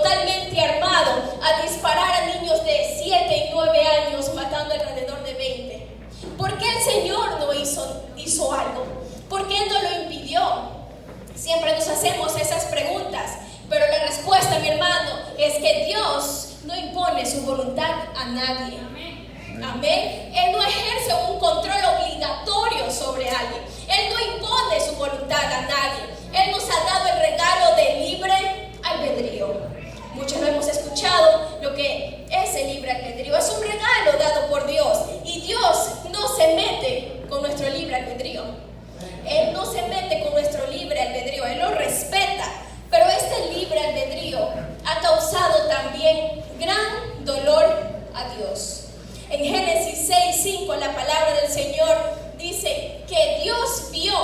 totalmente armado a disparar a niños de 7 y 9 años, matando alrededor de 20? ¿Por qué el Señor no hizo algo? ¿Por qué no lo impidió? Siempre nos hacemos esas preguntas, pero la respuesta, mi hermano, es que Dios no impone su voluntad a nadie. Amén. Él no ejerce un control obligatorio sobre alguien. Él no impone su voluntad a nadie. Él nos ha dado el regalo de libre albedrío. Muchos lo hemos escuchado, lo que es el libre albedrío. Es un regalo dado por Dios. Y Dios no se mete con nuestro libre albedrío. Él no se mete con nuestro libre albedrío. Él lo respeta. Pero este libre albedrío ha causado también gran dolor a Dios. En Génesis 6:5 la palabra del Señor dice que Dios vio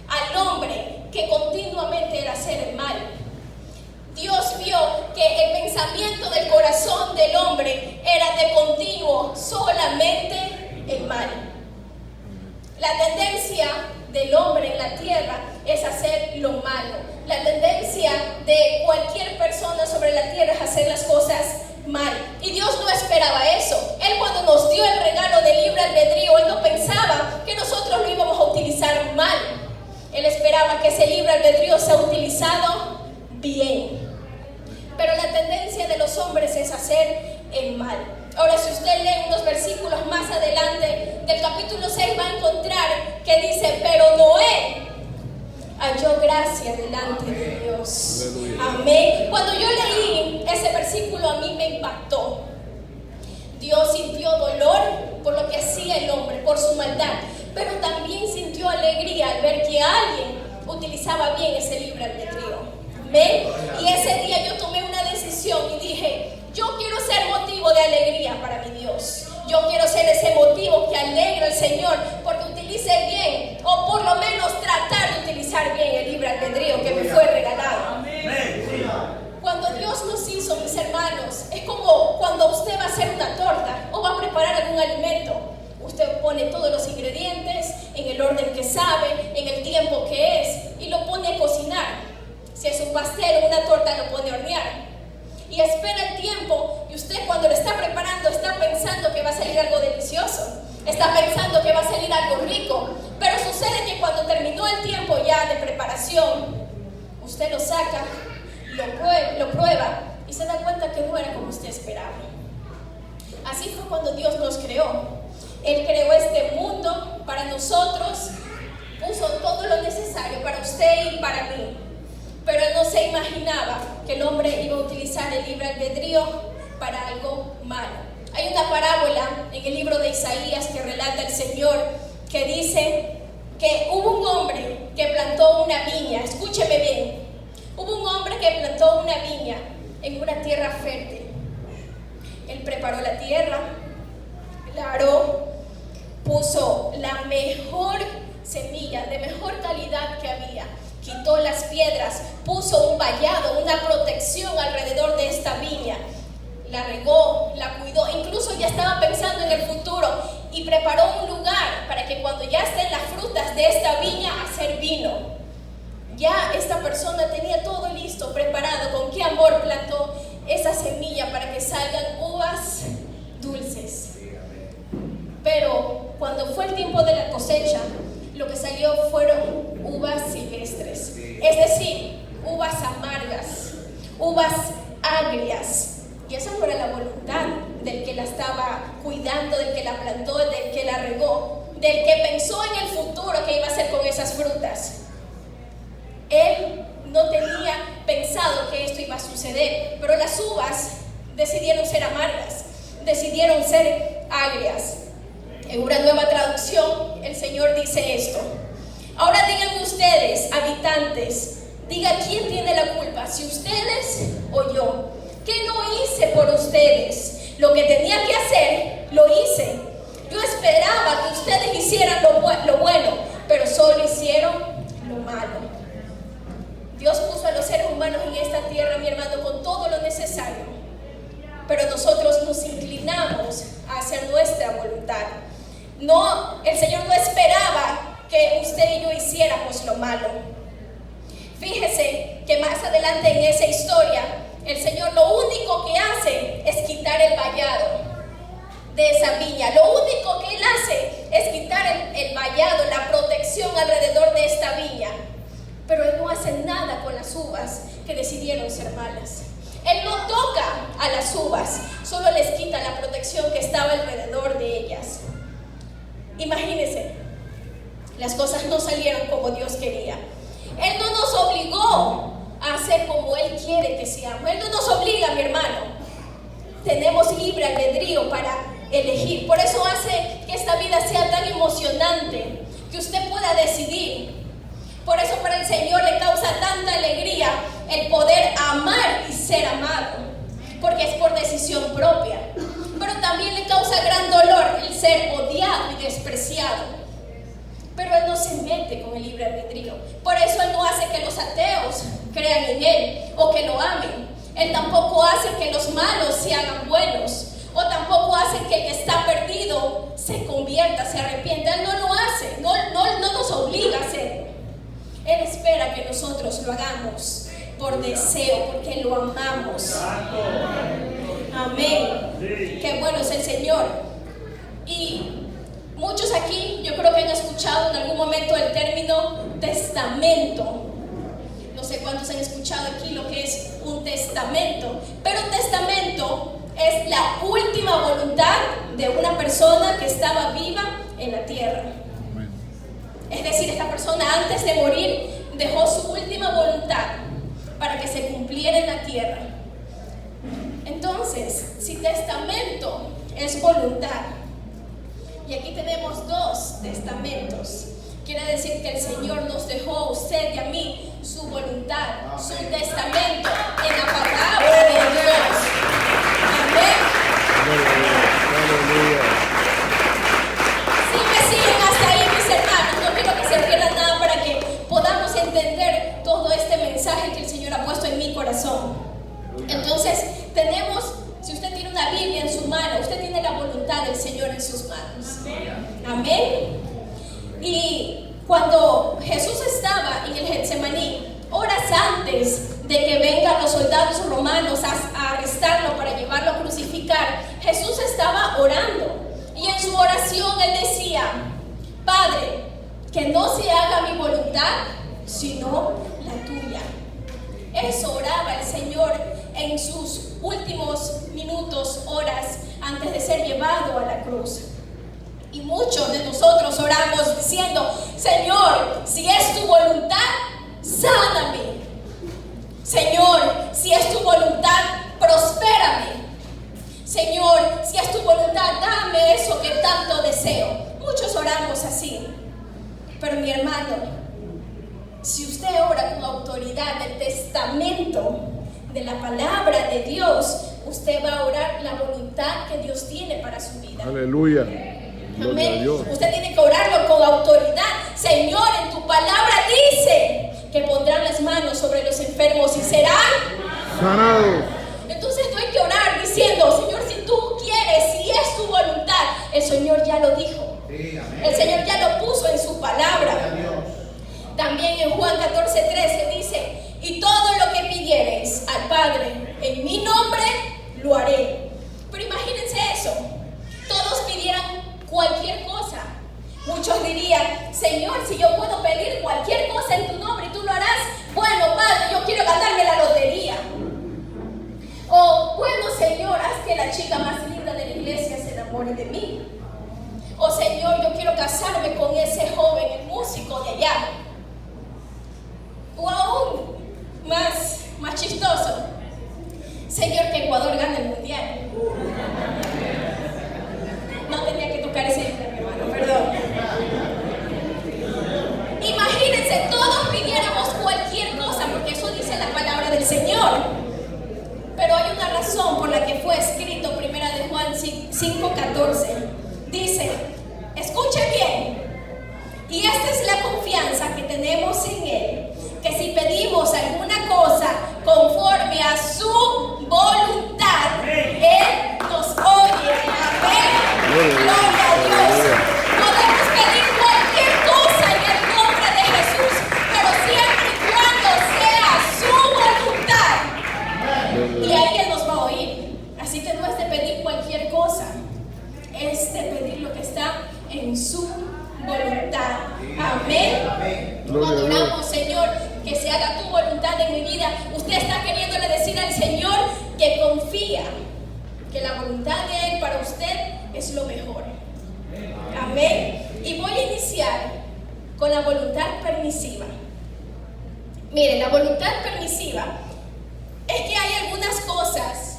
al hombre que continuamente era hacer el mal. Dios vio que el pensamiento del corazón del hombre era de continuo solamente el mal. La tendencia del hombre en la tierra es hacer lo malo. La tendencia de cualquier persona sobre la tierra es hacer las cosas mal. Y Dios no esperaba eso. Él, cuando nos dio el regalo de libre albedrío, Él no pensaba que nosotros lo íbamos a utilizar mal. Él esperaba que ese libre albedrío sea utilizado bien. Pero la tendencia de los hombres es hacer el mal. Ahora, si usted lee unos versículos más adelante del capítulo 6, va a encontrar que dice: pero Noé halló gracia delante de Dios. Amén. Cuando yo leí ese versículo, a mí me impactó. Dios sintió dolor por lo que hacía el hombre, por su maldad, pero también sintió alegría al ver que alguien utilizaba bien ese libre albedrío. Amén. Y ese día yo tomé una decisión y dije: yo quiero ser motivo de alegría para mi Dios. Yo quiero ser ese motivo que alegra al Señor porque utilice bien, o por lo menos tratar de utilizar bien el libre albedrío que me fue regalado. Cuando Dios nos hizo, mis hermanos, es como cuando usted va a hacer una torta o va a preparar algún alimento. Usted pone todos los ingredientes en el orden que sabe, en el tiempo que es, y lo pone a cocinar. Si es un pastel o una torta, lo pone a hornear. Y espera el tiempo, y usted, cuando lo está preparando, está pensando que va a salir algo delicioso, está pensando que va a salir algo rico, pero sucede que cuando terminó el tiempo ya de preparación, usted lo saca, lo prueba y se da cuenta que no era como usted esperaba. Así fue cuando Dios nos creó. Él creó este mundo para nosotros, puso todo lo necesario para usted y para mí. Pero Él no se imaginaba que el hombre iba a utilizar el libre albedrío para algo malo. Hay una parábola en el libro de Isaías que relata el Señor, que dice que hubo un hombre que plantó una viña. Escúcheme bien. Hubo un hombre que plantó una viña en una tierra fértil. Él preparó la tierra, la aró, puso la mejor semilla, de mejor calidad que había. Quitó las piedras, puso un vallado, una protección alrededor de esta viña. La regó, la cuidó, incluso ya estaba pensando en el futuro y preparó un lugar para que cuando ya estén las frutas de esta viña, hacer vino. Ya esta persona tenía todo listo, preparado. Con qué amor plantó esa semilla para que salgan uvas dulces. Pero cuando fue el tiempo de la cosecha, lo que salió fueron uvas silvestres, es decir, uvas amargas, uvas agrias. Y esa no era la voluntad del que la estaba cuidando, del que la plantó, del que la regó, del que pensó en el futuro que iba a hacer con esas frutas. Él no tenía pensado que esto iba a suceder, pero las uvas decidieron ser amargas, decidieron ser agrias. En una nueva traducción, el Señor dice esto: ahora díganme ustedes, habitantes, diga quién tiene la culpa, si ustedes o yo. ¿Qué no hice por ustedes? Lo que tenía que hacer, lo hice. Yo esperaba que ustedes hicieran lo bueno, pero solo hicieron lo malo. Dios puso a los seres humanos en esta tierra, mi hermano, con todo lo necesario, pero nosotros nos inclinamos a hacer nuestra voluntad. No, el Señor no esperaba que usted y yo hiciéramos lo malo. Fíjese que más adelante en esa historia, el Señor lo único que hace es quitar el vallado de esa viña. Lo único que Él hace es quitar el vallado, la protección alrededor de esta viña. Pero Él no hace nada con las uvas que decidieron ser malas. Él no toca a las uvas, solo les quita la protección que estaba alrededor de ellas. Imagínense, las cosas no salieron como Dios quería. Él no nos obligó a hacer como Él quiere que seamos. Él no nos obliga, mi hermano. Tenemos libre albedrío para elegir. Por eso hace que esta vida sea tan emocionante, que usted pueda decidir. Por eso para el Señor le causa tanta alegría el poder amar y ser amado, porque es por decisión propia. Pero también le causa gran dolor el ser odiado y despreciado. Pero Él no se mete con el libre albedrío. Por eso Él no hace que los ateos crean en Él o que lo amen. Él tampoco hace que los malos se hagan buenos, o tampoco hace que el que está perdido se convierta, se arrepienta. Él no lo hace, no nos obliga a hacerlo. Él espera que nosotros lo hagamos por deseo, porque lo amamos. Amén. Qué bueno es el Señor. Y muchos aquí, yo creo que han escuchado en algún momento el término testamento. No sé cuántos han escuchado aquí lo que es un testamento. Pero un testamento es la última voluntad de una persona que estaba viva en la tierra. Es decir, esta persona antes de morir dejó su última voluntad para que se cumpliera en la tierra. Entonces, si testamento es voluntad, y aquí tenemos dos testamentos, quiere decir que el Señor nos dejó a usted y a mí su voluntad, su testamento en la palabra de Dios. Amén. Si me siguen hasta ahí, mis hermanos, no quiero que se pierdan nada para que podamos entender todo este mensaje que el Señor ha puesto en mi corazón. Entonces, tenemos, si usted tiene una Biblia en su mano, usted tiene la voluntad del Señor en sus manos. Amén. Y cuando Jesús estaba en el Getsemaní, horas antes de que vengan los soldados romanos a arrestarlo para llevarlo a crucificar, Jesús estaba orando. Y en su oración Él decía: Padre, que no se haga mi voluntad, sino la tuya. Eso oraba el Señor en sus últimos minutos, horas, antes de ser llevado a la cruz. Y muchos de nosotros oramos diciendo: Señor, si es tu voluntad, sáname. Señor, si es tu voluntad, prospérame. Señor, si es tu voluntad, dame eso que tanto deseo. Muchos oramos así. Pero mi hermano, si usted ora con autoridad del testamento, de la palabra de Dios, usted va a orar la voluntad que Dios tiene para su vida. Aleluya. Amén. Usted tiene que orarlo con autoridad. Señor, en tu palabra dice que pondrán las manos sobre los enfermos y serán sanados. Entonces no hay que orar diciendo: Señor, si tú quieres, si es tu voluntad. El Señor ya lo dijo. El Señor ya lo puso en su palabra. También en Juan 14:13 dice: y todo lo que pidiereis al Padre en mi nombre, lo haré. Pero imagínense eso. Todos pidieran cualquier cosa. Muchos dirían: Señor, si yo puedo pedir cualquier cosa en tu nombre y tú lo harás, bueno, Padre, yo quiero ganarme la lotería. O bueno, Señor, haz que la chica más linda de la iglesia se enamore de mí. O Señor, yo quiero casarme con ese joven, el músico de allá. O aún más chistoso: Señor, que Ecuador gane el mundial. No tenía que tocar ese tema, hermano, perdón. Imagínense, todos pidiéramos cualquier cosa, porque eso dice la palabra del Señor. Pero hay una razón por la que fue escrito 1 de Juan 5:14. Dice, escuche bien, y esta es la confianza que tenemos en Él, que si pedimos alguna cosa conforme a su voluntad, Él nos oye. Amén. Gloria a Dios. Podemos pedir cualquier cosa en el nombre de Jesús, pero siempre y cuando sea su voluntad. Gloria a Cuando Dios. oramos, Señor, que se haga tu voluntad en mi vida, usted está queriéndole decir al Señor que confía, que la voluntad de Él para usted es lo mejor. Amén. Y voy a iniciar con la voluntad permisiva. Miren, la voluntad permisiva es que hay algunas cosas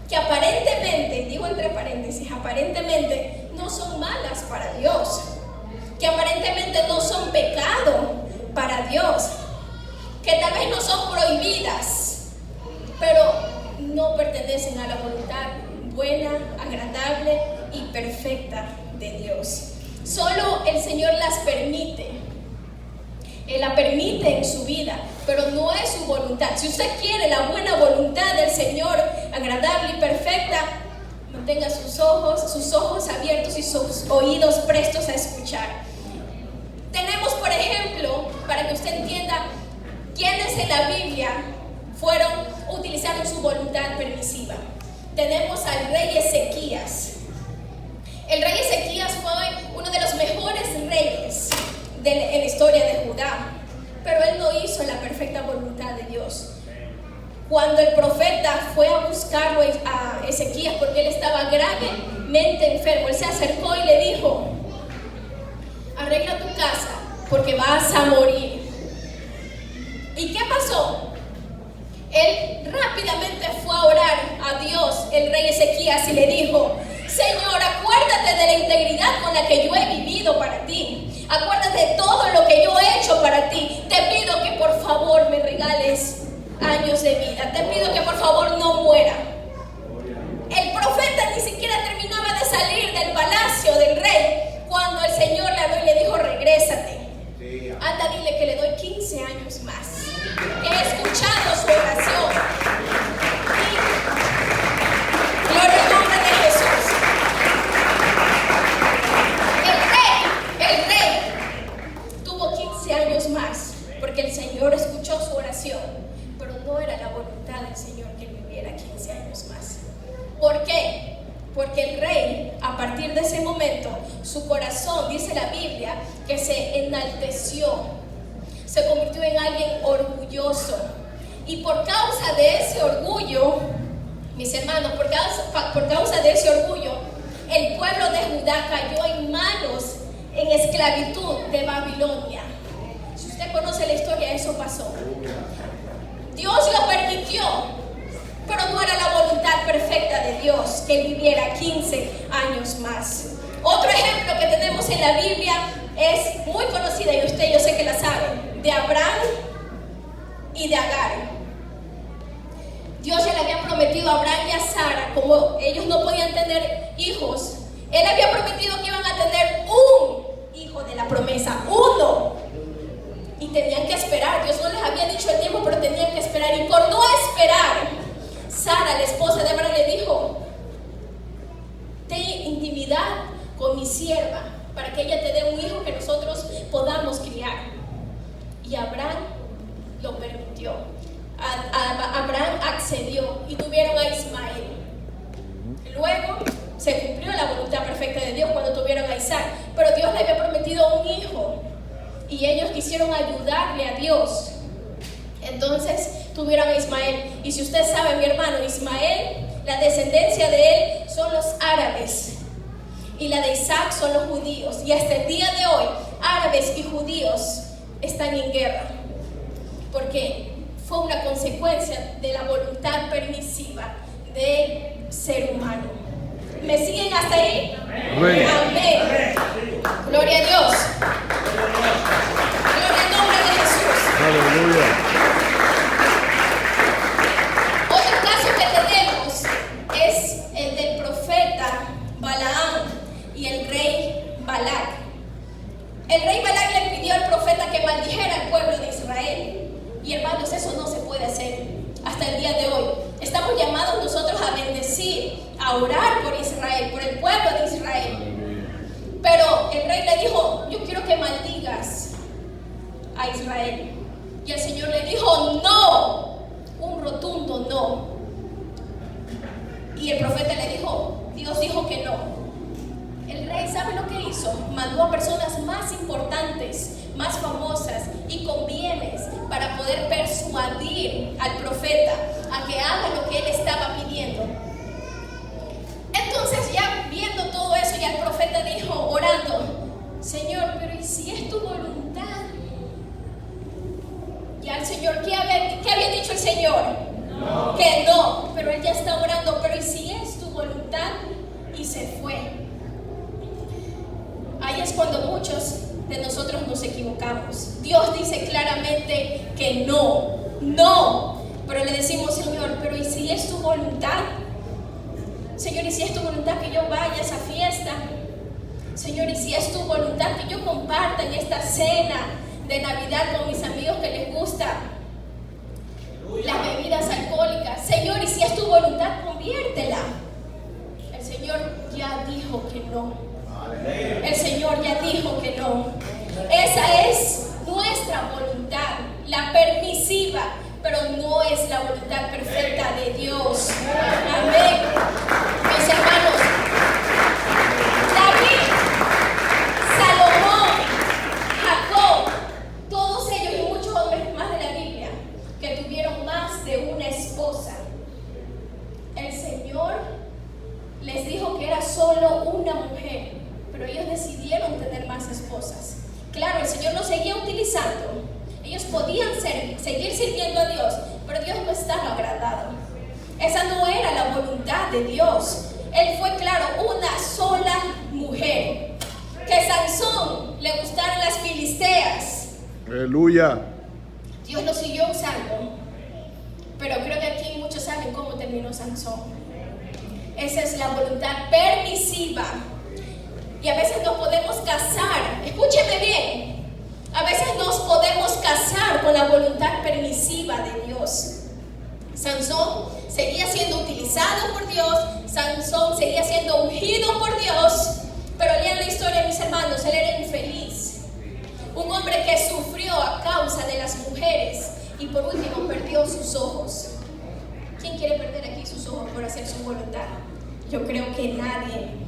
que aparentemente, digo entre paréntesis, aparentemente no son malas para Dios, que aparentemente no son pecado para Dios, que tal vez no son prohibidas, pero no pertenecen a la voluntad buena, agradable y perfecta de Dios. Solo el Señor las permite. Él la permite en su vida, pero no es su voluntad. Si usted quiere la buena voluntad del Señor, agradable y perfecta, mantenga sus ojos abiertos y sus oídos prestos a escuchar. Tenemos, por ejemplo, para que usted entienda quiénes en la Biblia utilizaron su voluntad permisiva. Tenemos al rey Ezequías. El rey Ezequías fue uno de los mejores reyes en la historia de Judá, pero él no hizo la perfecta voluntad de Dios. Cuando el profeta fue a buscarlo a Ezequías porque él estaba gravemente enfermo, él se acercó y le dijo: arregla tu casa porque vas a morir. ¿Y qué pasó? Él rápidamente fue a orar a Dios, el rey Ezequías, y le dijo: Señor, acuérdate de la integridad con la que yo he vivido para ti. Acuérdate de todo lo que yo he hecho para ti. Te pido que por favor me regales años de vida. Te pido que por favor no muera. El profeta ni siquiera terminaba de salir del palacio del rey cuando el Señor le habló y le dijo: regrésate. Anda, dile que le doy 15 años más. Que he escuchado su oración. Y gloria al nombre de Jesús. El rey tuvo 15 años más porque el Señor escuchó su oración, pero no era la voluntad del Señor que él viviera 15 años más. ¿Por qué? Porque el rey, a partir de ese momento, su corazón, dice la Biblia, que se enalteció, se convirtió en alguien orgulloso. Y por causa de ese orgullo, mis hermanos, por causa de ese orgullo, el pueblo de Judá cayó en manos, en esclavitud de Babilonia. Si usted conoce la historia, eso pasó. Dios lo permitió, pero no era la voluntad perfecta de Dios que él viviera 15 años más. Otro ejemplo que tenemos en la Biblia es muy conocida, y usted yo sé que la sabe, de Abraham y de Agar. Dios ya le había prometido a Abraham y a Sara, como ellos no podían tener hijos, él había prometido que iban a tener un hijo de la promesa, uno. Y tenían que esperar. Dios no les había dicho el tiempo, pero tenían que esperar. Y por no esperar, Sara, la esposa de Abraham, le dijo: ten intimidad con mi sierva para que ella te dé un hijo que nosotros podamos criar. Y Abraham lo permitió. Abraham accedió y tuvieron a Ismael. Luego se cumplió la voluntad perfecta de Dios cuando tuvieron a Isaac, pero Dios le había prometido un hijo y ellos quisieron ayudarle a Dios. Entonces tuvieron a Ismael. Y si usted sabe, mi hermano, Ismael, la descendencia de él son los árabes y la de Isaac son los judíos. Y hasta el día de hoy, árabes y judíos están en guerra, porque fue una consecuencia de la voluntad permisiva del ser humano. ¿Me siguen hasta ahí? Amén. Amén. Gloria a Dios. Gloria al nombre de Jesús. Aleluya. Otro caso que tenemos es el del profeta Balaam y el rey Balac. El rey Balac le pidió al profeta que maldijera al pueblo de Israel. Y hermanos, eso no se puede hacer hasta el día de hoy. Estamos llamados nosotros a bendecir, a orar por Israel, por el pueblo de Israel. Pero el rey le dijo: yo quiero que maldigas a Israel. Y el Señor le dijo: no, un rotundo no. Y el profeta le dijo: Dios dijo que no. El rey, ¿sabe lo que hizo? Mandó a personas más importantes, más famosas y con bienes para poder persuadir al profeta a que haga lo que él estaba pidiendo. Entonces, ya viendo todo eso, ya el profeta dijo, orando, Señor, pero ¿y si es tu voluntad? Ya el Señor, ¿qué había dicho el Señor? No. Que no, pero él ya está orando, pero ¿y si es tu voluntad? Y se fue. Ahí es cuando muchos de nosotros nos equivocamos. Dios dice claramente que no, pero le decimos, Señor, pero ¿y si es tu voluntad? Señor, ¿y si es tu voluntad que yo vaya a esa fiesta? Señor, ¿y si es tu voluntad que yo comparta en esta cena de Navidad con mis amigos que les gusta las bebidas alcohólicas? Señor, ¿y si es tu voluntad, conviértela? El Señor ya dijo que no. El Señor ya dijo que no. Esa es nuestra voluntad, la permisiva, pero no es la voluntad perfecta de Dios. Amén. Mis hermanos, David, Salomón, Jacob, todos ellos y muchos hombres más de la Biblia que tuvieron más de una esposa, el Señor les dijo que era solo una mujer, pero ellos decidieron tener más esposas. Claro, el Señor los seguía utilizando. Ellos podían seguir sirviendo a Dios, pero Dios no estaba agradado. Esa no era la voluntad de Dios. Él fue claro, una sola mujer. Que Sansón le gustaran las filisteas. Aleluya. Dios lo siguió usando, pero creo que aquí muchos saben cómo terminó Sansón. Esa es la voluntad permisiva. Y a veces nos podemos casar, escúcheme bien, a veces nos podemos casar con la voluntad permisiva de Dios. Sansón seguía siendo utilizado por Dios, Sansón seguía siendo ungido por Dios, pero lean la historia, mis hermanos, él era infeliz. Un hombre que sufrió a causa de las mujeres y por último perdió sus ojos. ¿Quién quiere perder aquí sus ojos por hacer su voluntad? Yo creo que nadie.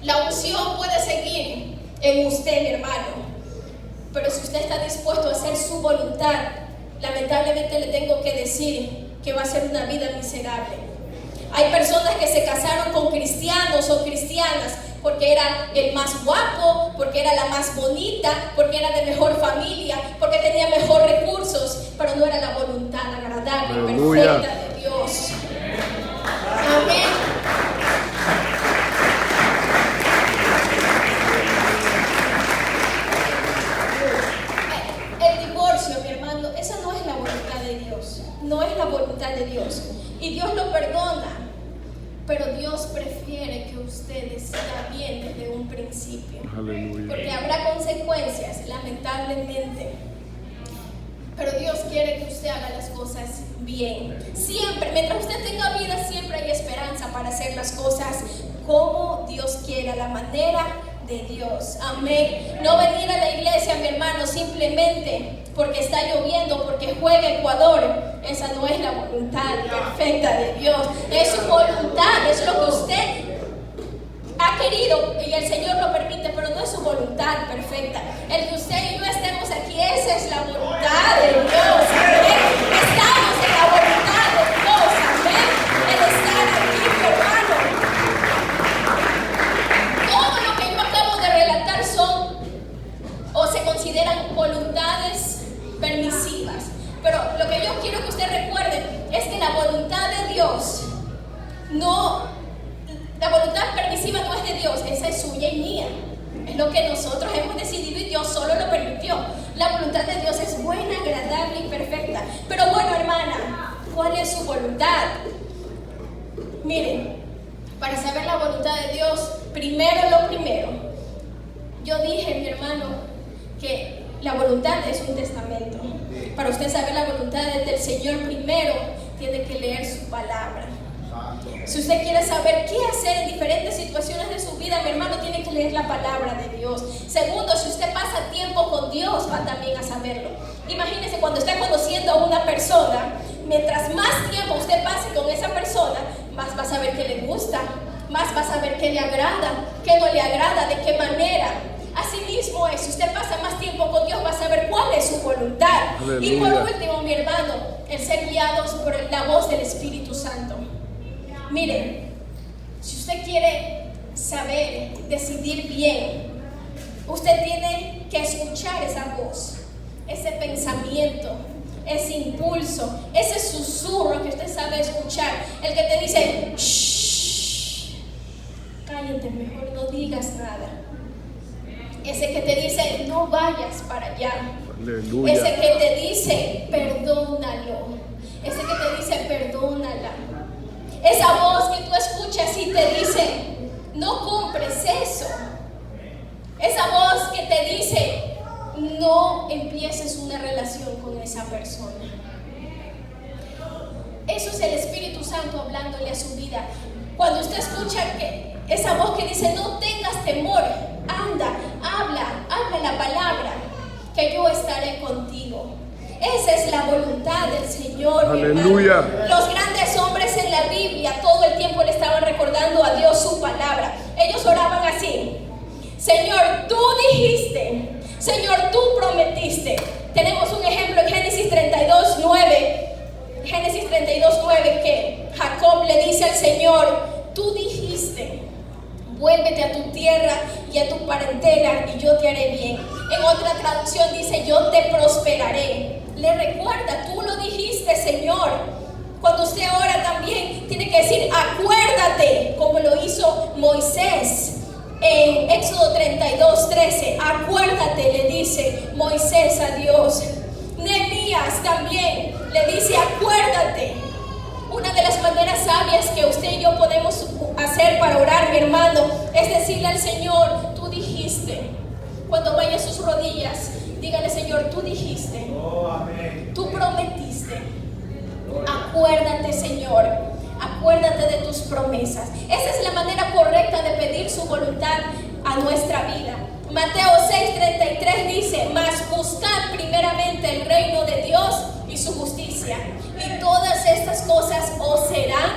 La unción puede seguir en usted, mi hermano, pero si usted está dispuesto a hacer su voluntad, lamentablemente le tengo que decir que va a ser una vida miserable. Hay personas que se casaron con cristianos o cristianas porque era el más guapo, porque era la más bonita, porque era de mejor familia, porque tenía mejor recursos, pero no era la voluntad agradable y perfecta de Dios. Amén. Esa no es la voluntad de Dios, no es la voluntad de Dios, y Dios lo perdona, pero Dios prefiere que usted siga bien desde un principio. Aleluya. Porque habrá consecuencias, lamentablemente, pero Dios quiere que usted haga las cosas bien. Siempre, mientras usted tenga vida, siempre hay esperanza para hacer las cosas como Dios quiere, a la manera de Dios. Amén. No venir a la iglesia, mi hermano, simplemente porque está lloviendo, porque juega Ecuador. Esa no es la voluntad perfecta de Dios. Es su voluntad, es lo que usted ha querido y el Señor lo permite, pero no es su voluntad perfecta. El que usted y yo estemos aquí, esa es la voluntad de Dios. Amén. Estamos en la voluntad de Dios. Amén. El estar aquí, mi hermano. Todo lo que yo acabo de relatar son o se consideran voluntades permisivas, pero lo que yo quiero que usted recuerde es que la voluntad de Dios la voluntad permisiva no es de Dios, esa es suya y mía, es lo que nosotros hemos decidido y Dios solo lo permitió. La voluntad de Dios es buena, agradable y perfecta. Pero bueno, hermana, ¿cuál es su voluntad? Miren, para saber la voluntad de Dios, primero lo primero, yo dije, mi hermano, que la voluntad es un testamento. Para usted saber la voluntad del Señor, primero tiene que leer su palabra. Si usted quiere saber qué hacer en diferentes situaciones de su vida, mi hermano, tiene que leer la palabra de Dios. Segundo, si usted pasa tiempo con Dios, va también a saberlo. Imagínese cuando está conociendo a una persona, mientras más tiempo usted pase con esa persona, más va a saber qué le gusta, más vas a ver qué le agrada, qué no le agrada, de qué manera. Así mismo es, si usted pasa más tiempo con Dios, va a saber cuál es su voluntad. Aleluya. Y por último, mi hermano, el ser guiados por la voz del Espíritu Santo. Miren, si usted quiere saber, decidir bien, usted tiene que escuchar esa voz, ese pensamiento, ese impulso, ese susurro que usted sabe escuchar, el que te dice, shh, cállate, mejor no digas nada. Ese que te dice, no vayas para allá. Aleluya. Ese que te dice, perdónalo. Ese que te dice, perdónala. Esa voz que tú escuchas y te dice, no compres eso. Esa voz que te dice, no empieces una relación con esa persona. Eso es el Espíritu Santo hablándole a su vida. Cuando usted escucha que esa voz que dice, no tengas temor, anda, habla la palabra, que yo estaré contigo. Esa es la voluntad del Señor. Aleluya. Los grandes hombres en la Biblia todo el tiempo le estaban recordando a Dios su palabra. Ellos oraban así: Señor, tú dijiste, Señor, tú prometiste. Tenemos un ejemplo en Génesis 32:9. Génesis 32:9, que Jacob le dice al Señor, tú dijiste, vuélvete a tu tierra y a tu parentela y yo te haré bien. En otra traducción dice, yo te prosperaré. Le recuerda, tú lo dijiste, Señor. Cuando usted ora también tiene que decir, acuérdate, como lo hizo Moisés en Éxodo 32:13. Acuérdate, le dice Moisés a Dios. Nehemías también le dice, acuérdate. Una de las maneras sabias que usted y yo podemos hacer para orar, mi hermano, es decirle al Señor, tú dijiste. Cuando vaya a sus rodillas, dígale, Señor, tú dijiste, tú prometiste. Acuérdate, Señor, acuérdate de tus promesas. Esa es la manera correcta de pedir su voluntad a nuestra vida. Mateo 6:33 dice, mas buscad primeramente el reino de Dios y su justicia, y todas estas cosas os serán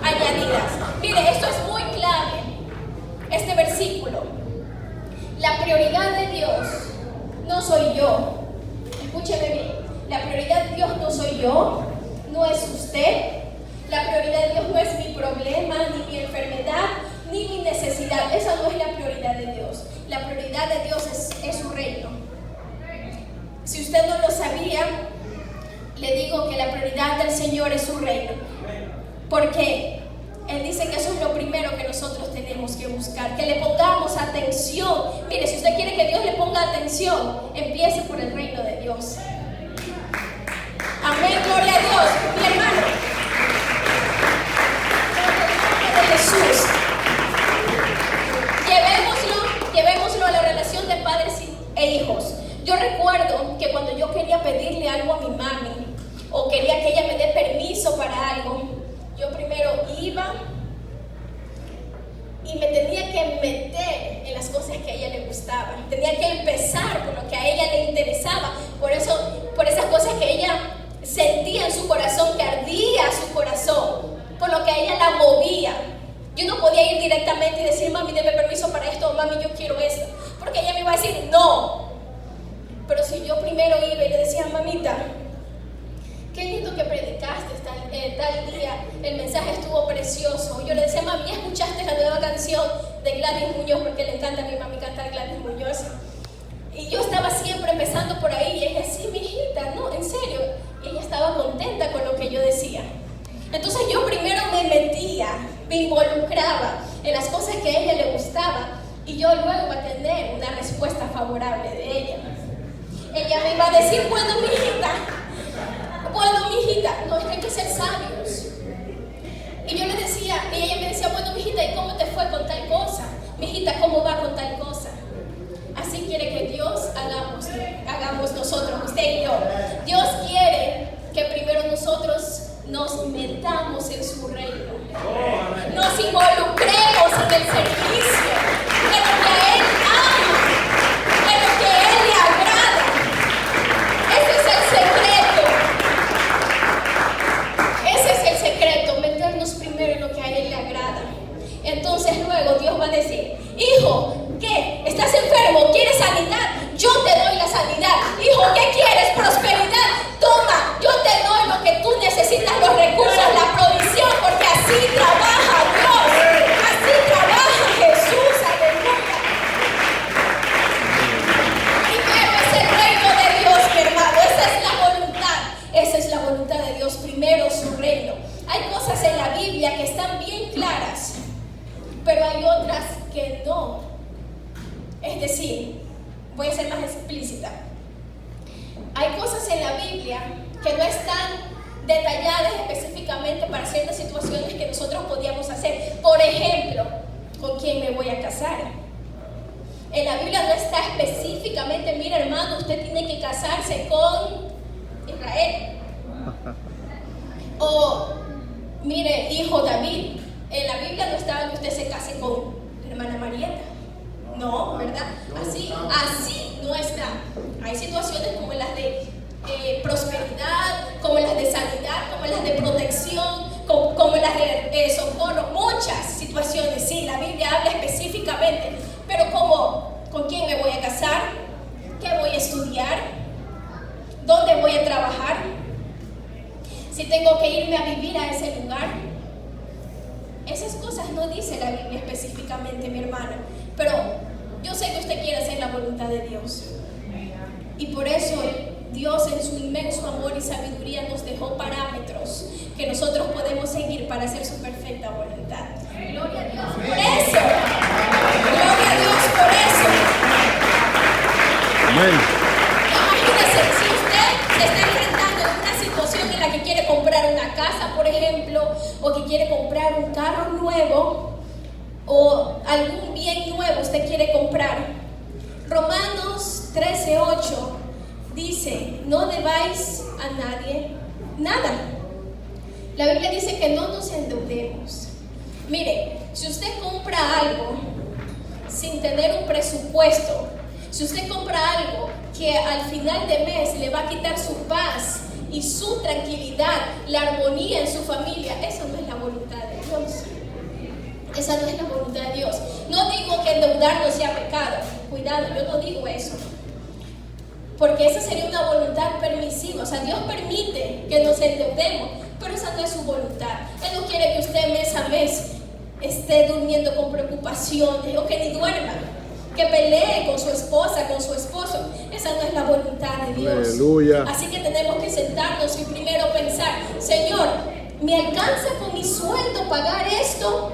añadidas. Mire, esto es muy clave, este versículo. La prioridad de Dios no soy yo. Escúcheme bien. La prioridad de Dios no soy yo, no es usted. La prioridad de Dios no es mi problema, ni mi enfermedad, ni mi necesidad. Esa no es la prioridad de Dios. La prioridad de Dios es su reino. Si usted no lo sabía, le digo que la prioridad del Señor es su reino. Porque Él dice que eso es lo primero que nosotros tenemos que buscar, que le pongamos atención. Mire, si usted quiere que Dios le ponga atención, empiece por el reino de Dios. Amén, gloria a Dios. Mi hermano, en Jesús, llevémoslo a la relación de padres e hijos. Yo recuerdo que cuando yo quería pedirle algo a mi mami, o quería que ella me dé permiso para algo, yo primero iba y me tenía que meter en las cosas que a ella le gustaban. Tenía que empezar por lo que a ella le interesaba. Por esas cosas que ella sentía en su corazón, que ardía su corazón, por lo que a ella la movía. Yo no podía ir directamente y decir, mami, deme permiso para esto, o mami, yo quiero esto, porque ella me iba a decir no. Pero si yo primero iba y le decía, mamita, qué lindo que predicaste tal día, el mensaje estuvo precioso. Yo le decía, mami, ¿ya escuchaste la nueva canción de Gladys Muñoz? Porque le encanta a mi mami cantar Gladys Muñoz. Y yo estaba siempre empezando por ahí, y ella, sí, mi hijita, no, en serio. Y ella estaba contenta con lo que yo decía. Entonces yo primero me metía, me involucraba en las cosas que a ella le gustaba, y yo luego iba a tener una respuesta favorable de ella. Ella me iba a decir, bueno, mi hijita, no, es que hay que ser sabios. Y yo le decía, y ella me decía, bueno, mi hijita, ¿y cómo te fue con tal cosa? Mi hijita, ¿cómo va con tal cosa? Así quiere que Dios hagamos nosotros, usted y yo. Dios quiere que primero nosotros nos metamos en su reino, nos involucremos en el servicio, en lo que a Él ama, en lo que a Él le agrada. Ese es el secreto. Ese es el secreto, meternos primero en lo que a Él le agrada. Entonces, Biblia que están bien claras, pero hay otras que no. Es decir, voy a ser más explícita. Hay cosas en la Biblia que no están detalladas específicamente para ciertas situaciones que nosotros podíamos hacer. Por ejemplo, ¿con quién me voy a casar? En la Biblia no está específicamente, mira hermano, usted tiene que casarse con Israel. O, mire, hijo David, en la Biblia no estaba que usted se case con la hermana Marieta. No, ¿verdad? Así no está. Hay situaciones como las de prosperidad, como las de sanidad, como las de protección, como las de socorro. Muchas situaciones, sí, la Biblia habla específicamente. Pero como, ¿con quién me voy a casar? ¿Qué voy a estudiar? ¿Dónde voy a trabajar? Si tengo que irme a vivir a ese lugar. Esas cosas no dice la Biblia específicamente, mi hermana. Pero yo sé que usted quiere hacer la voluntad de Dios. Y por eso Dios en su inmenso amor y sabiduría nos dejó parámetros que nosotros podemos seguir para hacer su perfecta voluntad. Gloria a Dios por eso. Gloria a Dios por eso. Amén. Imagínese, si usted se está enfrentando a una situación en la que quiere comprar una casa, por ejemplo, o que quiere comprar un carro nuevo, o algún bien nuevo usted quiere comprar. Romanos 13:8 dice, no debáis a nadie nada. La Biblia dice que no nos endeudemos. Mire, si usted compra algo sin tener un presupuesto, si usted compra algo que al final de mes le va a quitar su paz y su tranquilidad, la armonía en su familia, eso no es la voluntad de Dios. Esa no es la voluntad de Dios. No digo que endeudarnos sea pecado. Cuidado, yo no digo eso. Porque esa sería una voluntad permisiva. O sea, Dios permite que nos endeudemos, pero esa no es su voluntad. Él no quiere que usted mes a mes esté durmiendo con preocupaciones o que ni duerma, que pelee con su esposa, con su esposo. Esa no es la voluntad de Dios. Aleluya. Así que tenemos que sentarnos y primero pensar, Señor, ¿me alcanza con mi sueldo pagar esto?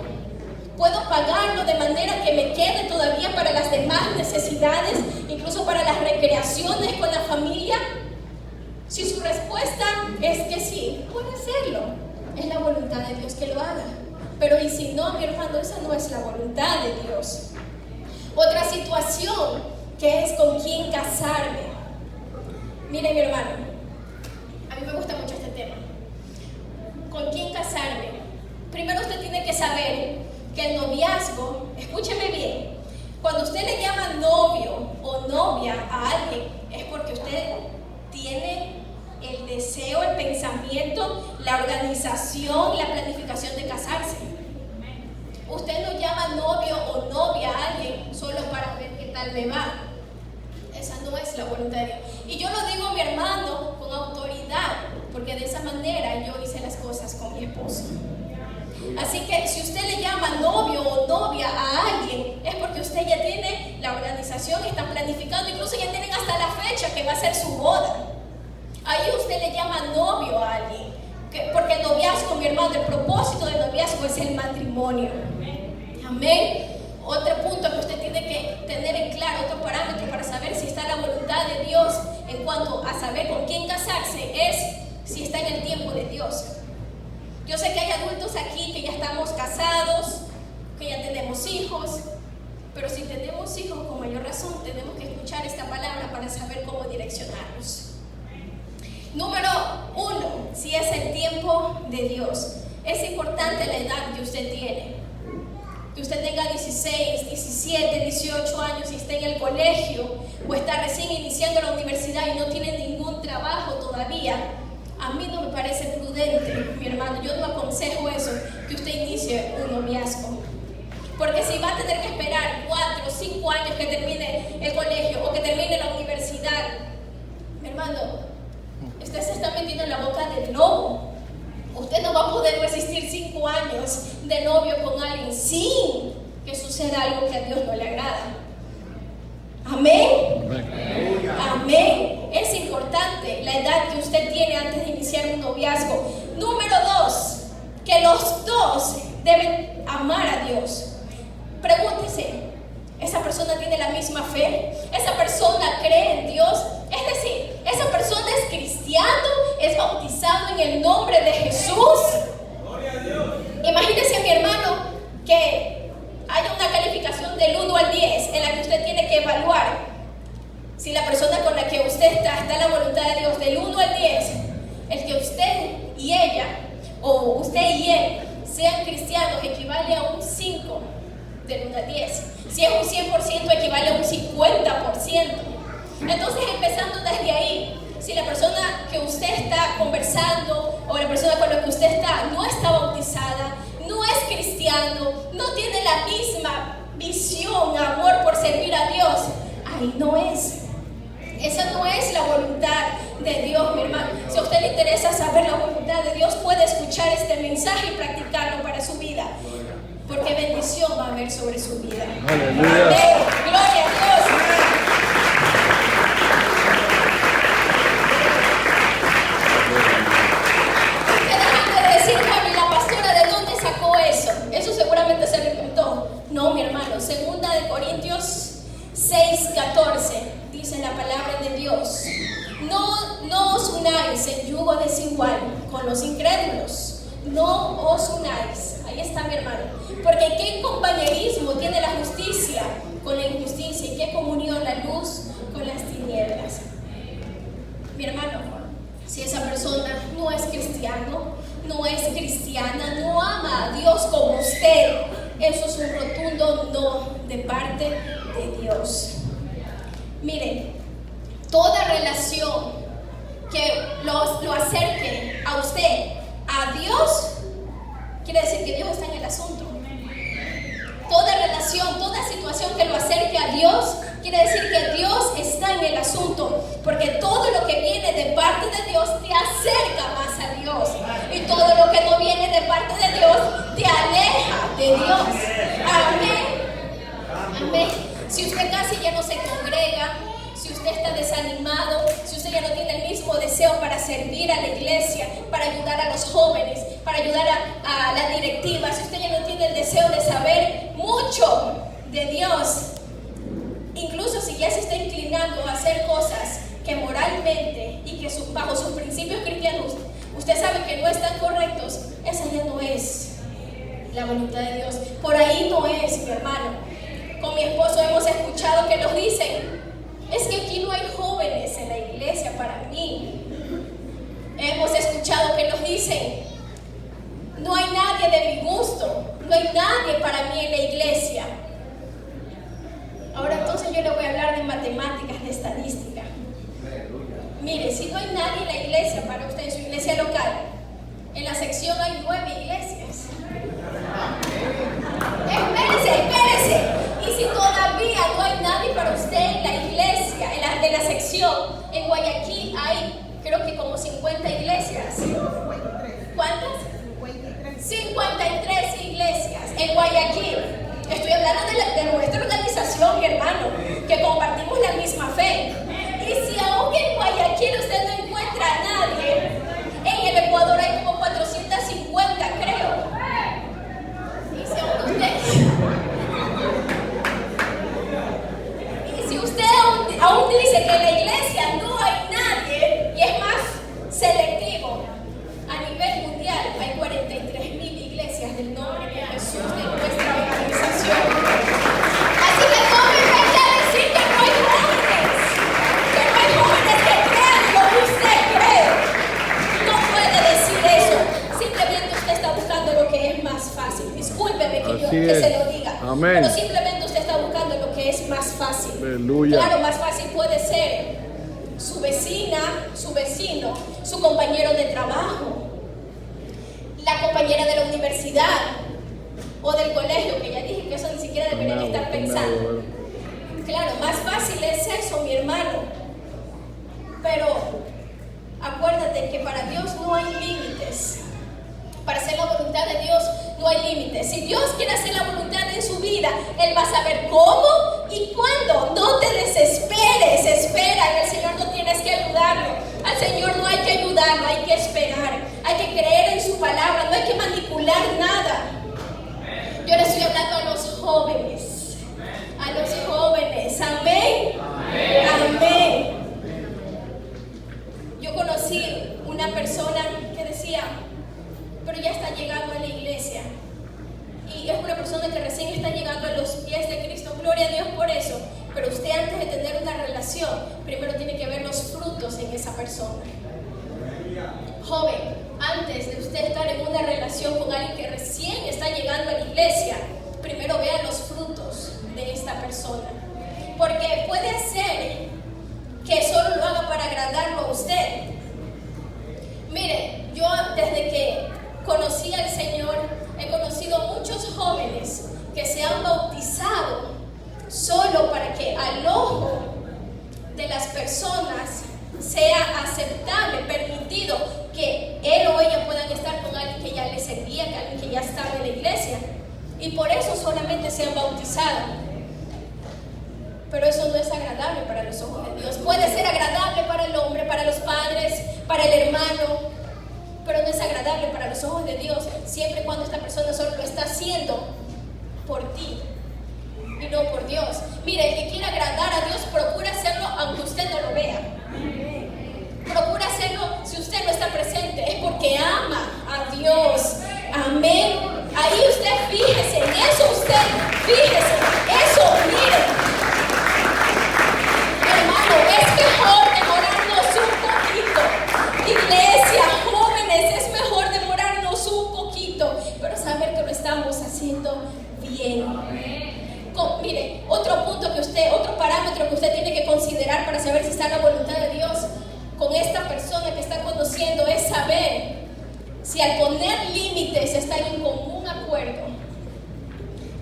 ¿Puedo pagarlo de manera que me quede todavía para las demás necesidades, incluso para las recreaciones con la familia? Si su respuesta es que sí, puede hacerlo. Es la voluntad de Dios que lo haga. Pero y si no, mi hermano, esa no es la voluntad de Dios. Otra situación que es con quién casarme. Mire, mi hermano, a mí me gusta mucho este tema. ¿Con quién casarme? Primero usted tiene que saber que el noviazgo, escúcheme bien, cuando usted le llama novio o novia a alguien, es porque usted tiene el deseo, el pensamiento, la organización, la planificación de casarse. Usted no llama novio o novia a alguien solo para ver qué tal me va. Esa no es la voluntad de Dios. Y yo lo digo, mi hermano, con autoridad, porque de esa manera yo hice las cosas con mi esposo. Así que si usted le llama novio o novia a alguien, es porque usted ya tiene la organización, están planificando, incluso ya tienen hasta la fecha que va a ser su boda. Ahí usted le llama novio a alguien, porque el noviazgo, mi hermano, el propósito del noviazgo es el matrimonio. Amén. Otro punto que usted tiene que tener en claro, otro parámetro para saber si está la voluntad de Dios en cuanto a saber con quién casarse, es si está en el tiempo de Dios. Yo sé que hay adultos aquí que ya estamos casados, que ya tenemos hijos, pero si tenemos hijos, con mayor razón tenemos que escuchar esta palabra para saber cómo direccionarlos. Número 1, si es el tiempo de Dios. Es importante la edad que usted tiene. Que usted tenga 16, 17, 18 años y esté en el colegio o está recién iniciando la universidad y no tiene ningún trabajo todavía. A mí no me parece prudente, mi hermano, yo no aconsejo eso, que usted inicie un noviazgo. Porque si va a tener que esperar 4 o 5 años que termine el colegio o que termine la universidad, mi hermano, usted se está metiendo en la boca del lobo. Usted no va a poder resistir 5 años de novio con alguien sin que suceda algo que a Dios no le agrada. Amén. Amén. Es importante la edad que usted tiene antes de iniciar un noviazgo. Número 2, que los dos deben amar a Dios. Pregúntese, ¿esa persona tiene la misma fe? ¿Esa persona cree en Dios? Es decir, ¿esa persona es cristiano? ¿Es bautizado en el nombre de Jesús? Imagínese, mi hermano, que haya una calificación del 1 al 10 en la que usted tiene que evaluar si la persona con la que usted está en la voluntad de Dios. Del 1 al 10, el que usted y ella, o usted y él, sean cristianos, equivale a un 5 del 1 al 10. Si es un 100%, equivale a un 50%. Entonces, empezando desde ahí, si la persona que usted está conversando o la persona con la que usted está no está bautizada, no es cristiano, no tiene la misma visión, amor por servir a Dios, ahí no es. Esa no es la voluntad de Dios, mi hermano. Si a usted le interesa saber la voluntad de Dios, puede escuchar este mensaje y practicarlo para su vida, porque bendición va a haber sobre su vida. Aleluya. Amén. Gloria a Dios. Eso seguramente se lo inventó. No, mi hermano. Segunda de Corintios 6:14 dice la palabra de Dios: no os unáis en yugo desigual con los incrédulos. No os unáis. Ahí está, mi hermano. Porque ¿qué compañerismo tiene la justicia con la injusticia? ¿Y qué comunión la luz con las tinieblas? Mi hermano, si esa persona no es cristiano, no es cristiana, no ama a Dios como usted, eso es un rotundo no de parte de Dios. Miren, toda relación que lo acerque a usted a Dios, quiere decir que Dios está en el asunto. Toda relación, toda situación que lo acerque a Dios, quiere decir que Dios está en el asunto, porque todo lo que viene de parte de Dios te acerca más a Dios, y todo lo que no viene de parte de Dios te aleja de Dios. Amén. Amén. Si usted casi ya no se congrega, si usted está desanimado, si usted ya no tiene el mismo deseo para servir a la iglesia, para ayudar a los jóvenes, para ayudar a la directiva, si usted ya no tiene el deseo de saber mucho de Dios, incluso si ya se está inclinando a hacer cosas que moralmente y que bajo sus principios cristianos usted sabe que no están correctos, esa ya no es la voluntad de Dios. Por ahí no es, mi hermano. Con mi esposo hemos escuchado que nos dicen: es que aquí no hay jóvenes en la iglesia para mí. Hemos escuchado que nos dicen: no hay nadie de mi gusto, no hay nadie para mí en la iglesia. Ahora entonces yo le voy a hablar de matemáticas, de estadística. Mire, si no hay nadie en la iglesia para usted, en su iglesia local, en la sección hay 9 iglesias. Espérese. Y si todavía no hay nadie para usted en la iglesia, en la sección, en Guayaquil hay, creo que como 50 iglesias. ¿Cuántas? 53 iglesias en Guayaquil. Estoy hablando de nuestra organización, mi hermano, que compartimos la misma fe. Y si aún en Guayaquil usted no encuentra a nadie, en el Ecuador hay como 450, creo. Y si usted aún dice que en la iglesia no hay nadie, y es más selectivo, a nivel mundial hay 43,000 iglesias del nombre de Jesús de nuestra organización. Así que no me venga a decir que no hay jóvenes que crean lo que usted cree. No puede decir eso. Simplemente usted está buscando lo que es más fácil. Discúlpeme que se lo diga. Amén. Pero simplemente usted está buscando lo que es más fácil. Aleluya. Claro, más fácil puede ser su vecina, su vecino, su compañero de trabajo, la compañera de la universidad o del colegio, que ya dije que eso ni siquiera deberían estar pensando. Claro, más fácil es eso, mi hermano. Pero acuérdate que para Dios no hay límites. Para hacer la voluntad de Dios no hay límites. Si Dios quiere hacer la voluntad en su vida, Él va a saber cómo y cuándo. No te desesperes, espera. El Señor no tienes que ayudarlo. Al Señor no hay que ayudarlo, hay que esperar. Hay que creer en su palabra, no hay que manipular jóvenes. A los jóvenes. Amén. Amén. Yo conocí una persona que decía, pero ya está llegando a la iglesia. Y es una persona que recién está llegando a los pies de Cristo. Gloria a Dios por eso. Pero usted, antes de tener una relación, primero tiene que ver los frutos en esa persona. Joven, antes de usted estar en una relación con alguien que recién está llegando a la iglesia, primero vea los frutos de esta persona. Porque puede ser que solo lo haga para agradarlo a usted. Mire, yo desde que conocí al Señor, he conocido muchos jóvenes que se han bautizado solo para que al ojo de las personas sea aceptable, permitido que él o ella puedan estar con alguien que ya les servía, que alguien que ya estaba en la iglesia, y por eso solamente se han bautizado. Pero eso no es agradable para los ojos de Dios. Puede ser agradable para el hombre, para los padres, para el hermano, pero no es agradable para los ojos de Dios, siempre y cuando esta persona solo lo está haciendo por ti y no por Dios. Mire, el que quiera agradar a Dios, procura hacerlo aunque usted no lo vea. Procura hacerlo si usted no está presente, es porque ama a Dios. Amén. Ahí usted fíjese, en eso usted fíjese. Eso, mire, hermano, es mejor demorarnos un poquito. Iglesia, jóvenes, es mejor demorarnos un poquito, pero saber que lo estamos haciendo bien. Mire, otro punto que usted, otro parámetro que usted tiene que considerar para saber si está en la voluntad de Dios con esta persona que está conociendo es saber si al poner límites están en común acuerdo.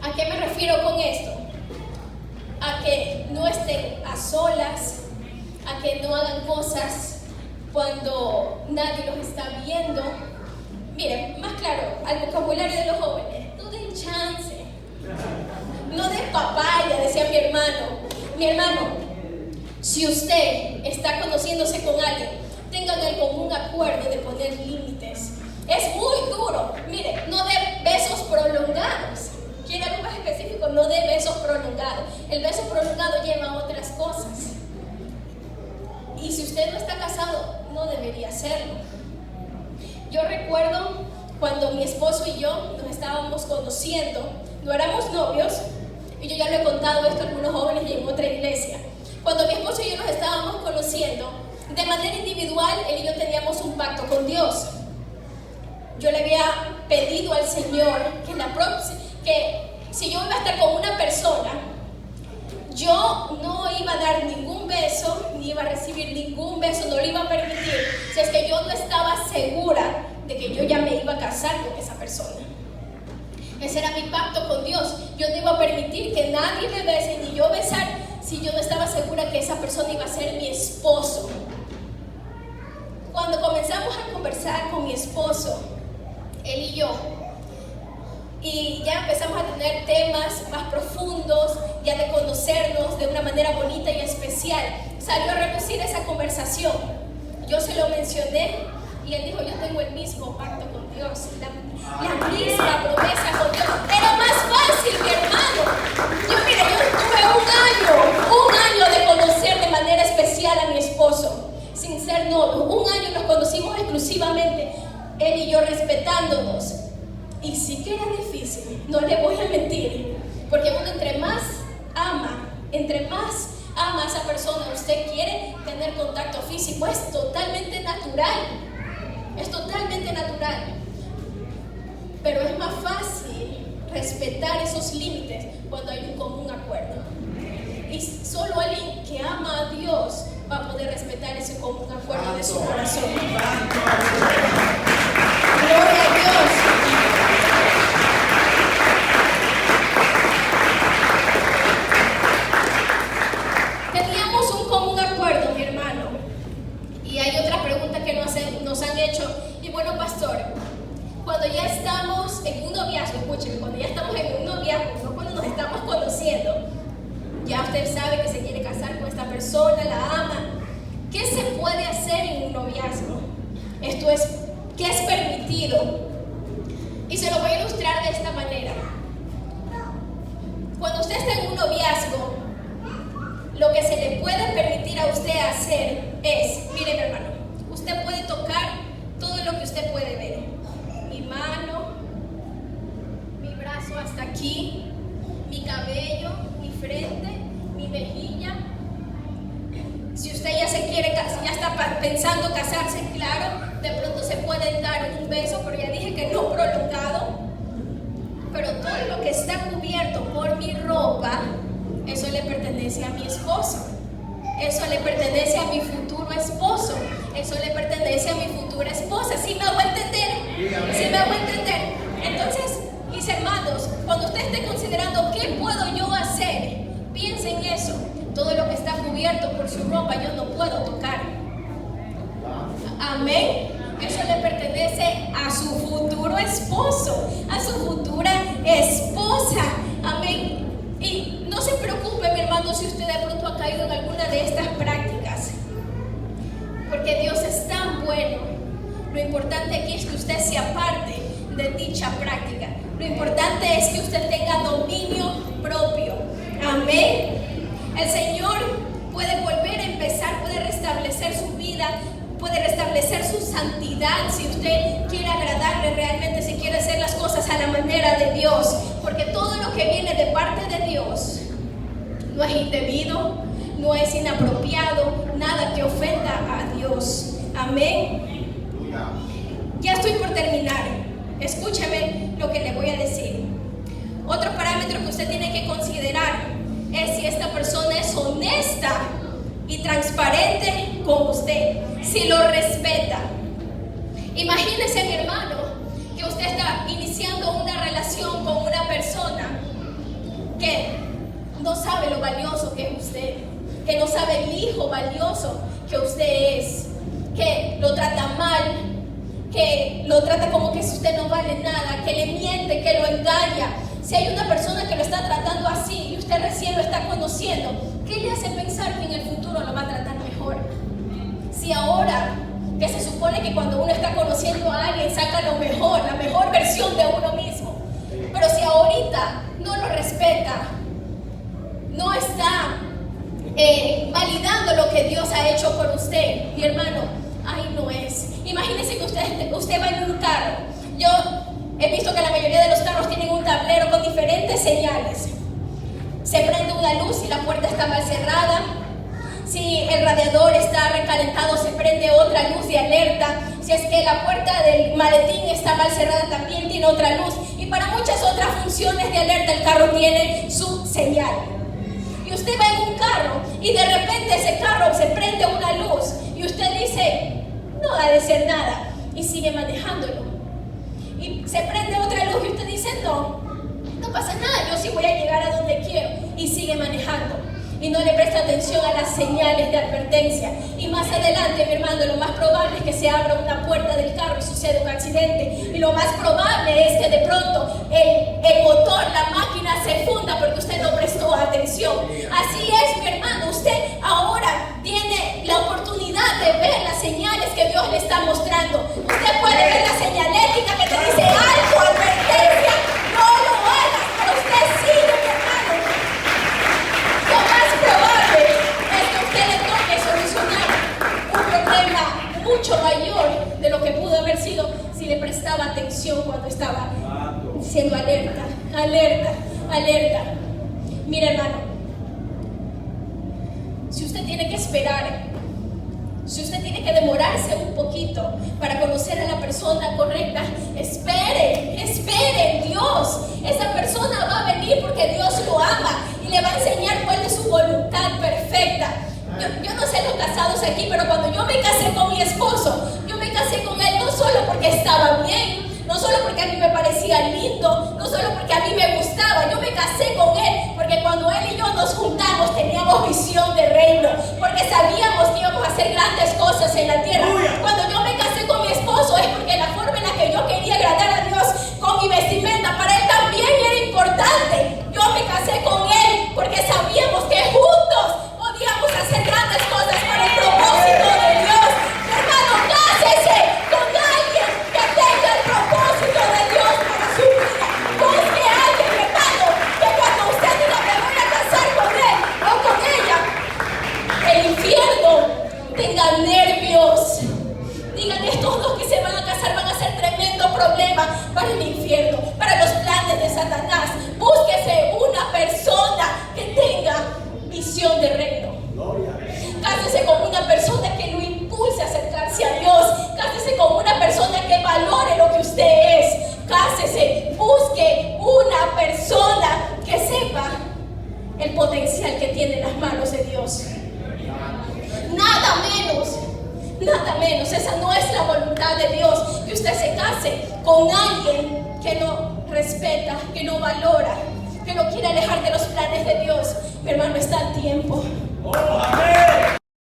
¿A qué me refiero con esto? A que no estén a solas, a que no hagan cosas cuando nadie los está viendo. Miren, más claro, al vocabulario de los jóvenes, no den chance, no den papaya, decía mi hermano. Mi hermano, si usted está conociéndose con alguien, tengan el común acuerdo de poner límites. Es muy duro. Mire, no dé besos prolongados. ¿Quiere algo más específico? No dé besos prolongados. El beso prolongado lleva a otras cosas. Y si usted no está casado, no debería hacerlo. Yo recuerdo cuando mi esposo y yo nos estábamos conociendo, no éramos novios, y yo ya lo he contado esto a algunos jóvenes y en otra iglesia. Cuando mi esposo y yo nos estábamos conociendo, de manera individual, él y yo teníamos un pacto con Dios. Yo le había pedido al Señor que si yo iba a estar con una persona, yo no iba a dar ningún beso, ni iba a recibir ningún beso, no lo iba a permitir, si es que yo no estaba segura de que yo ya me iba a casar con esa persona. Ese era mi pacto con Dios. Yo no iba a permitir que nadie me bese, ni yo besar, si yo no estaba segura que esa persona iba a ser mi esposo. Cuando comenzamos a conversar con mi esposo, él y yo, y ya empezamos a tener temas más profundos, ya de conocernos de una manera bonita y especial, salió a relucir esa conversación. Yo se lo mencioné y él dijo: yo tengo el mismo pacto con Dios, la misma promesa con Dios. Era más fácil, mi hermano. Yo tuve un año de conocer de manera especial a mi esposo, sin ser novios. Un año nos conocimos exclusivamente, él y yo respetándonos. Y sí que era difícil, no le voy a mentir, porque uno entre más ama a esa persona, usted quiere tener contacto físico, es totalmente natural, pero es más fácil respetar esos límites cuando hay un común acuerdo. Y solo alguien que ama a Dios va a poder respetar ese común acuerdo de su corazón. Gloria a Dios. Teníamos un común acuerdo, mi hermano. Y hay otra pregunta que nos han hecho. Y bueno, pastor, cuando ya estamos en un noviazgo, escúcheme, cuando ya estamos en un noviazgo, no cuando nos estamos conociendo, ya usted sabe que se quiere casar con esta persona, la ama. ¿Qué se puede hacer en un noviazgo? Esto es, ¿qué es permitido? Y se lo voy a ilustrar de esta manera. a usted hacer es, mire mi hermano, usted puede tocar todo lo que usted puede ver. Mi mano, mi brazo hasta aquí, mi cabello, mi frente, mi mejilla. Si usted ya se quiere casar, ya está pensando casarse, claro, de pronto se pueden dar un beso, pero ya dije que no prolongado. Pero todo lo que está cubierto por mi ropa, eso le pertenece a mi esposo. Eso le pertenece a mi futuro esposo. Eso le pertenece a mi futura esposa. ¿Sí me hago entender? ¿Sí me hago entender? Entonces, mis hermanos, cuando usted esté considerando qué puedo yo hacer, piense en eso. Todo lo que está cubierto por su ropa yo no puedo tocar. Amén. Eso le pertenece a su futuro esposo, a su futura esposa. Amén. Y no se preocupe, mi hermano, si usted de pronto ha caído en alguna de estas prácticas, porque Dios es tan bueno. Lo importante aquí es que usted se aparte de dicha práctica. Lo importante es que usted tenga dominio propio. Amén. El Señor puede volver a empezar, puede restablecer su vida, puede restablecer su santidad si usted quiere agradarle realmente, si quiere hacer las cosas a la manera de Dios, porque todo lo que viene de parte de Dios no es indebido, no es inapropiado, nada que ofenda a Dios. Amén. Ya estoy por terminar. Escúcheme lo que le voy a decir. Otro parámetro que usted tiene que considerar es si esta persona es honesta y transparente con usted, si lo respeta. Imagínese, mi hermano, que usted está iniciando una relación con una persona que no sabe lo valioso que es usted, que no sabe el hijo valioso que usted es, que lo trata mal, que lo trata como que si usted no vale nada, que le miente, que lo engaña. Si hay una persona que lo está tratando así y usted recién lo está conociendo, ¿qué le hace pensar que en el futuro lo va a tratar mejor? Si ahora, que se supone que cuando uno está conociendo a alguien saca lo mejor, la mejor versión de uno mismo, pero si ahorita no lo respeta, no está validando lo que Dios ha hecho por usted, mi hermano, ahí no es. Imagínese que usted va en un carro. Yo he visto que la mayoría de los carros tienen un tablero con diferentes señales. Se prende una luz si la puerta está mal cerrada. Si el radiador está recalentado, se prende otra luz de alerta. Si es que la puerta del maletín está mal cerrada, también tiene otra luz. Y para muchas otras funciones de alerta, el carro tiene su señal. Y usted va en un carro y de repente ese carro se prende una luz y usted dice, no ha de ser nada, y sigue manejándolo. Y se prende otra luz y usted dice, no pasa nada, yo sí voy a llegar a donde quiero, y sigue manejando. Y no le presta atención a las señales de advertencia. Y más adelante, mi hermano, lo más probable es que se abra una puerta del carro y suceda un accidente. Y lo más probable es que de pronto el motor, la máquina se funda porque usted no prestó atención. Así es, mi hermano, usted ahora tiene la oportunidad de ver las señales que Dios le está mostrando. Usted puede ver la señalética que te dice algo, advertencia, no lo hagas, pero usted sigue, mi hermano. Lo más probable es que usted le toque solucionar un problema mucho mayor de lo que pudo haber sido si le prestaba atención cuando estaba siendo alerta. Mira, hermano, si usted tiene que esperar, si usted tiene que demorarse un poquito para conocer a la persona correcta, espere en Dios. Esa persona va a venir porque Dios lo ama y le va a enseñar cuál es su voluntad perfecta. Yo no sé los casados aquí, pero cuando yo me casé con mi esposo, yo me casé con él no solo porque estaba bien, no solo porque a mí me parecía lindo, no solo porque a mí me gustaba. Yo me casé con él porque cuando él y yo nos juntamos teníamos visión de reino, porque sabíamos que íbamos a hacer grandes cosas en la tierra. Cuando yo me casé con mi esposo es porque la forma en la que yo quería agradar a Dios con mi vestimenta para él también era importante. Yo me casé con él porque sabíamos que juntos podíamos hacer grandes cosas para el propósito de Dios. Hermano, cásese con alguien que tenga el propósito de Dios para su vida. Busque a alguien, hermano, que cuando usted diga me voy a casar con él o con ella, el infierno tengan nervios. Digan, estos dos que se van a casar van a ser tremendo problema para el infierno, para los planes de Satanás. Búsquese una persona que tenga visión de reino. Cásese con una persona que lo impulse a acercarse a Dios. Cásese con una persona que valore lo que usted es. Cásese, busque una persona que sepa el potencial que tiene en las manos de Dios. Nada menos. Nada menos, esa no es la voluntad de Dios, que usted se case con alguien que no respeta, que no valora, que no quiere alejar de los planes de Dios. Mi hermano, está a tiempo.